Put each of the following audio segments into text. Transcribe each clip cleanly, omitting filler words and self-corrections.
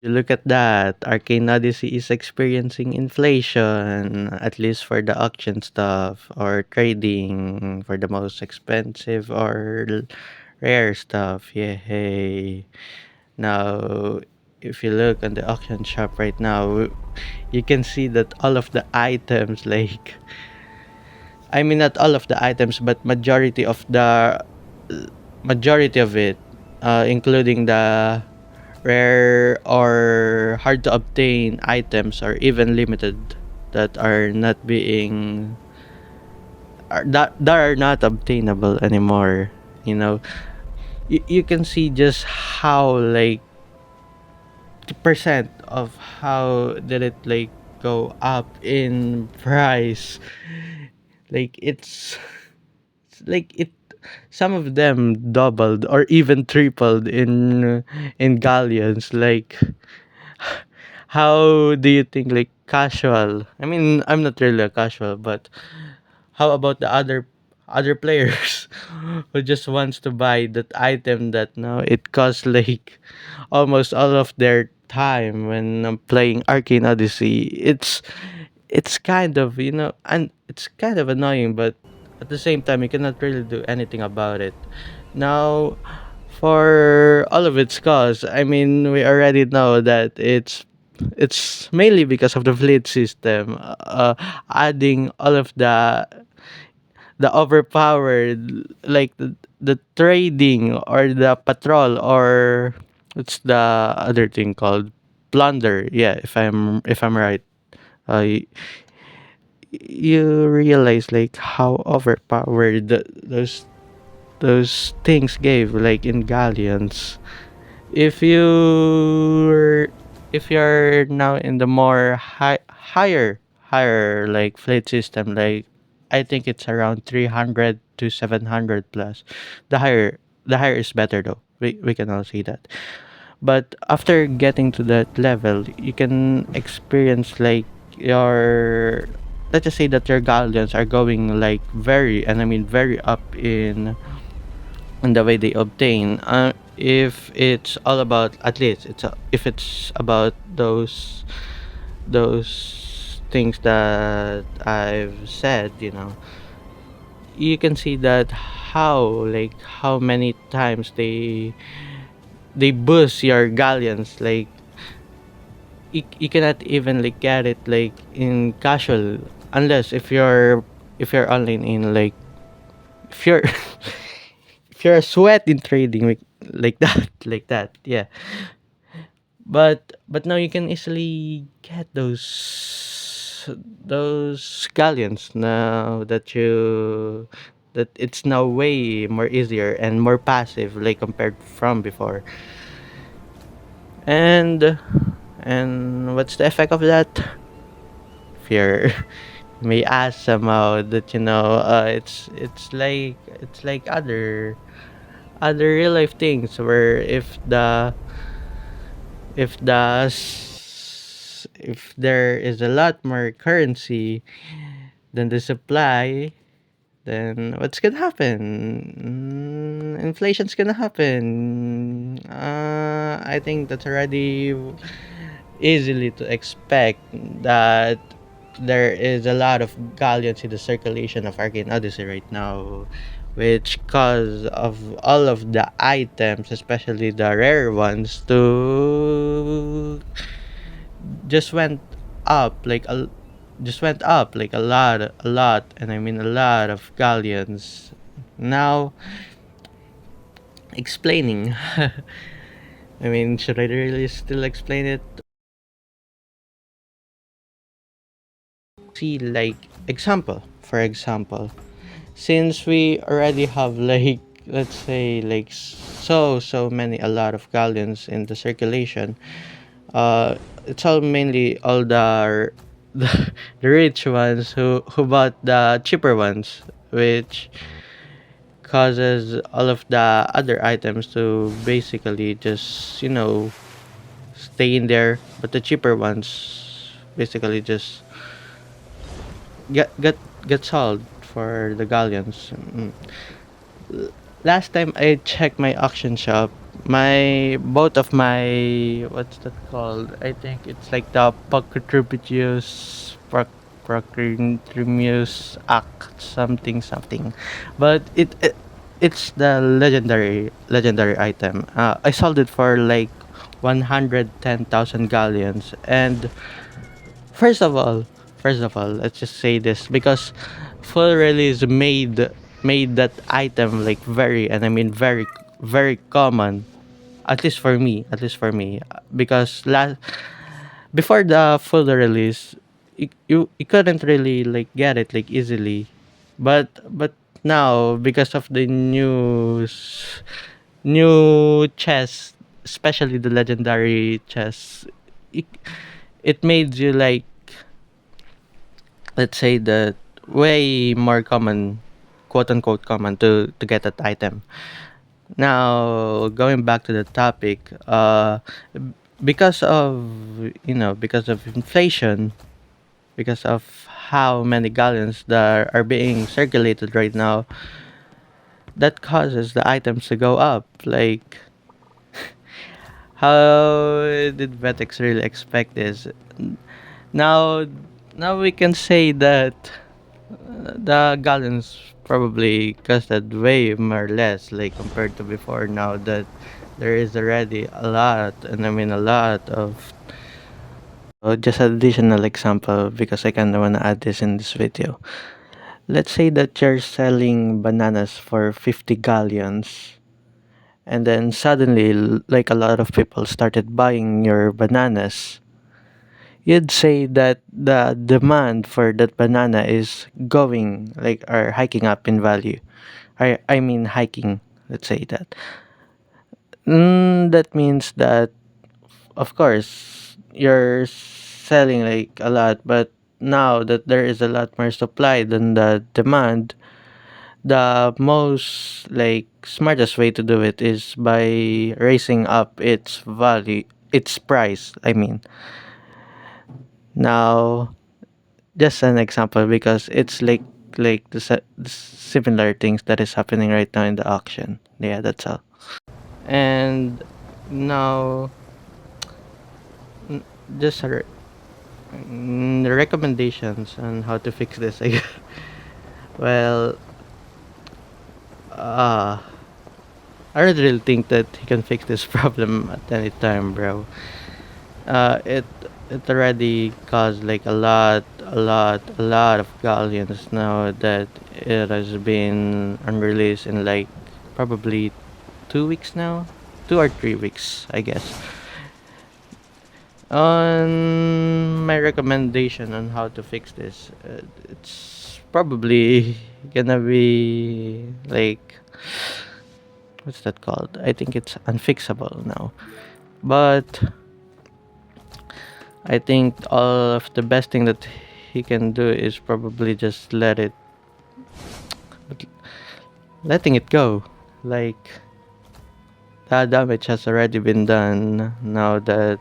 You look at that. Arcane Odyssey is experiencing inflation, at least for the auction stuff or trading for the most expensive or rare stuff. Yay. Now, if you look on the auction shop right now, you can see that all of the items, like, I mean, not all of the items, but majority of it, including the rare or hard to obtain items or even limited that are not being that are not obtainable anymore. You know, you can see just how like the percent of how did it like go up in price. Like it's like it some of them doubled or even tripled in galleons. Like, how do you think like casual? I mean, I'm not really a casual, but how about the other players who just wants to buy that item that now it costs like almost all of their time when I'm playing Arcane Odyssey? It's kind of, and it's kind of annoying, but at the same time you cannot really do anything about it. Now, for all of its costs, I mean, we already know that it's mainly because of the fleet system, adding all of the overpowered, like the trading or the patrol, or what's the other thing called, plunder. Yeah, if I'm right. Uh, y- you realize like how overpowered those things gave, like in galleons. if you if you're now in the more higher like fleet system, like I think it's around 300 to 700 plus. The higher is better though, we can all see that. But after getting to that level, you can experience like your let's just say that your galleons are going like very, and I mean very up in the way they obtain. If it's all about, at least if it's about those things that I've said, you can see that how many times they boost your galleons. Like, you cannot even like get it like in casual, unless if you're online in like, if you're if you're a sweat in trading, like that like that, yeah. But now you can easily get those galleons now that it's now way more easier and more passive, like compared from before. And and what's the effect of that? Fear. May ask somehow that, it's like other real life things, where if there is a lot more currency than the supply, then what's gonna happen? Inflation's gonna happen. I think that's already easily to expect, that there is a lot of galleons in the circulation of Arcane Odyssey right now, which cause of all of the items, especially the rare ones, to just went up like a a lot, and I mean a lot of galleons. Now, explaining. I mean, should I really still explain it? See, like, for example, since we already have like, let's say, like, so many, a lot of galleons in the circulation, it's all mainly all the rich ones who bought the cheaper ones, which causes all of the other items to basically just, stay in there, but the cheaper ones basically just get sold for the galleons. Last time I checked my auction shop, Both of my, what's that called? I think it's like the Procrumius Act something something, but it's the legendary item. I sold it for like 110,000 galleons, and first of all, let's just say this because full release made that item like very, and I mean very common, at least for me, because last before the full release, you couldn't really like get it like easily, but now because of the new chess, especially the legendary chess, it, it made you like, let's say, the way more common, quote unquote common, to get that item. Now, going back to the topic, because of because of inflation, because of how many gallons that are being circulated right now, that causes the items to go up. Like, how did Vetex really expect this? Now, now we can say that the gallons probably costed way more less, like compared to before. Now that there is already a lot, and I mean a lot of. Just additional example because I kind of want to add this in this video. Let's say that you're selling bananas for 50 galleons, and then suddenly, like a lot of people started buying your bananas. You'd say that the demand for that banana is going like or hiking up in value. I mean hiking. Let's say that. That means that of course you're selling like a lot, but now that there is a lot more supply than the demand, the most like smartest way to do it is by raising up its value, its price. I mean, now just an example because it's like the similar things that is happening right now in the auction. Yeah, that's all. And now, mm, just the recommendations on how to fix this. I guess. Well, uh, I don't really think that he can fix this problem at any time, bro. It already caused like a lot of galleons now that it has been unreleased in like probably 2 weeks now, 2 or 3 weeks, I guess. On my recommendation on how to fix this, it's probably gonna be like, what's that called? I think it's unfixable now. But I think all of the best thing that he can do is probably just letting it go. Like the damage has already been done now that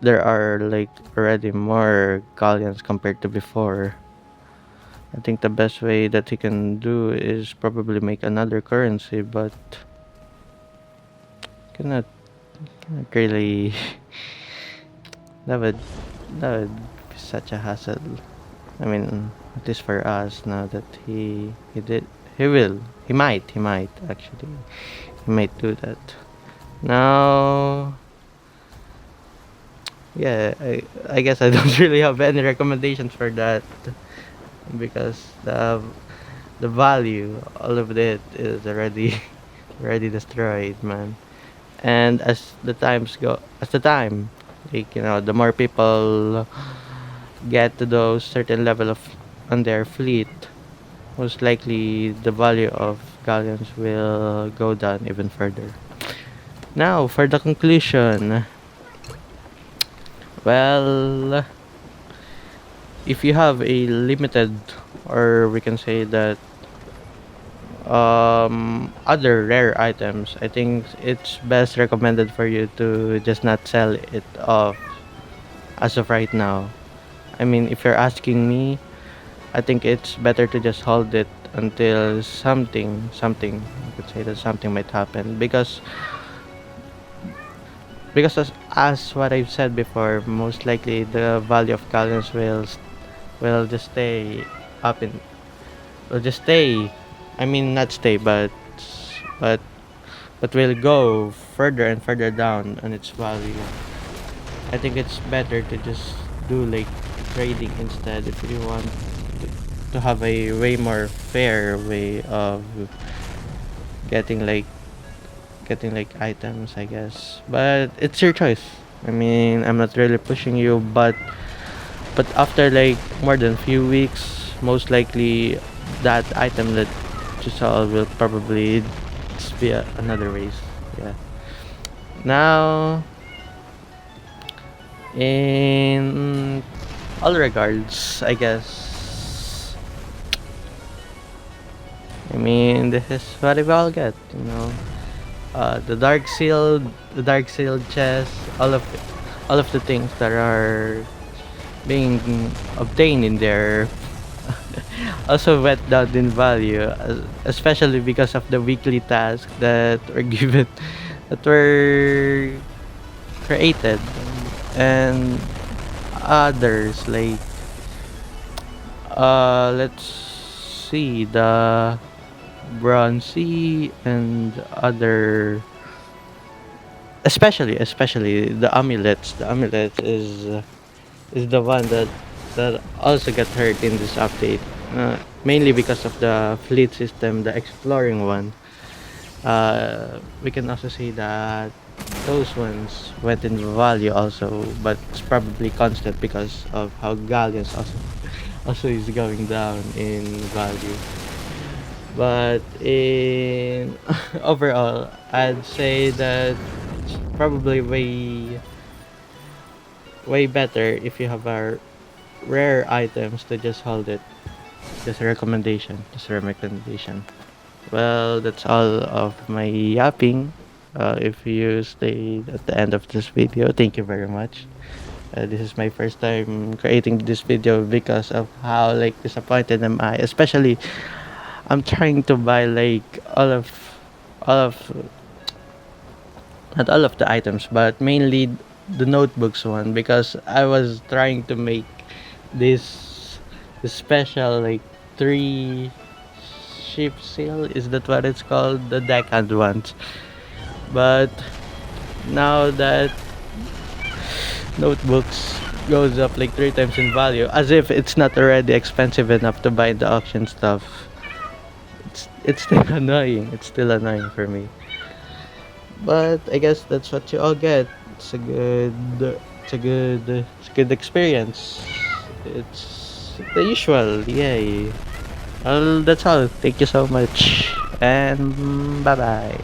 there are like already more galleons compared to before. I think the best way that he can do is probably make another currency, but cannot, cannot really. that would that would be such a hassle. I mean, at least for us now that he did, he might actually, he might do that. Now, yeah, I guess I don't really have any recommendations for that because the value, all of it is already already destroyed, man. And as the time, like the more people get to those certain level of on their fleet, most likely the value of galleons will go down even further. Now, for the conclusion, well, if you have a limited, or we can say that other rare items, I think it's best recommended for you to just not sell it off as of right now. I mean, if you're asking me, I think it's better to just hold it until something could say that something might happen because as what I've said before, most likely the value of galleons will just stay up in will just stay. I mean, not stay, but but will go further and further down on its value. I think it's better to just do like trading instead if you want to, to have a way more fair way of getting like getting like items, I guess. But it's your choice. I mean, I'm not really pushing you, but after like more than few weeks, most likely that item that you saw will probably just be another race. Yeah. Now, in all regards, I guess. I mean, this is what we all get, you know. The dark sealed chest, all of the things that are being obtained in there also went down in value, especially because of the weekly tasks that were given, that were created, and others like let's see the bronzy and other, especially the amulet is the one that also got hurt in this update, mainly because of the fleet system, the exploring one. We can also see that those ones went in value also, but it's probably constant because of how galleons also is going down in value. But in overall, I'd say that it's probably way better if you have a rare items to just hold it. Just a recommendation. Just a recommendation. Well, that's all of my yapping. If you stayed at the end of this video, thank you very much. This is my first time creating this video because of how like disappointed am I. Especially, I'm trying to buy like all of not all of the items, but mainly the notebooks one because I was trying to make this special like three ship seal. Is that what it's called? The deckhand ones. But now that notebooks goes up like three times in value, as if it's not already expensive enough to buy the auction stuff. It's still annoying. It's still annoying for me. But I guess that's what you all get. It's a good experience. It's the usual. Yay. Well, that's all. Thank you so much. And bye bye.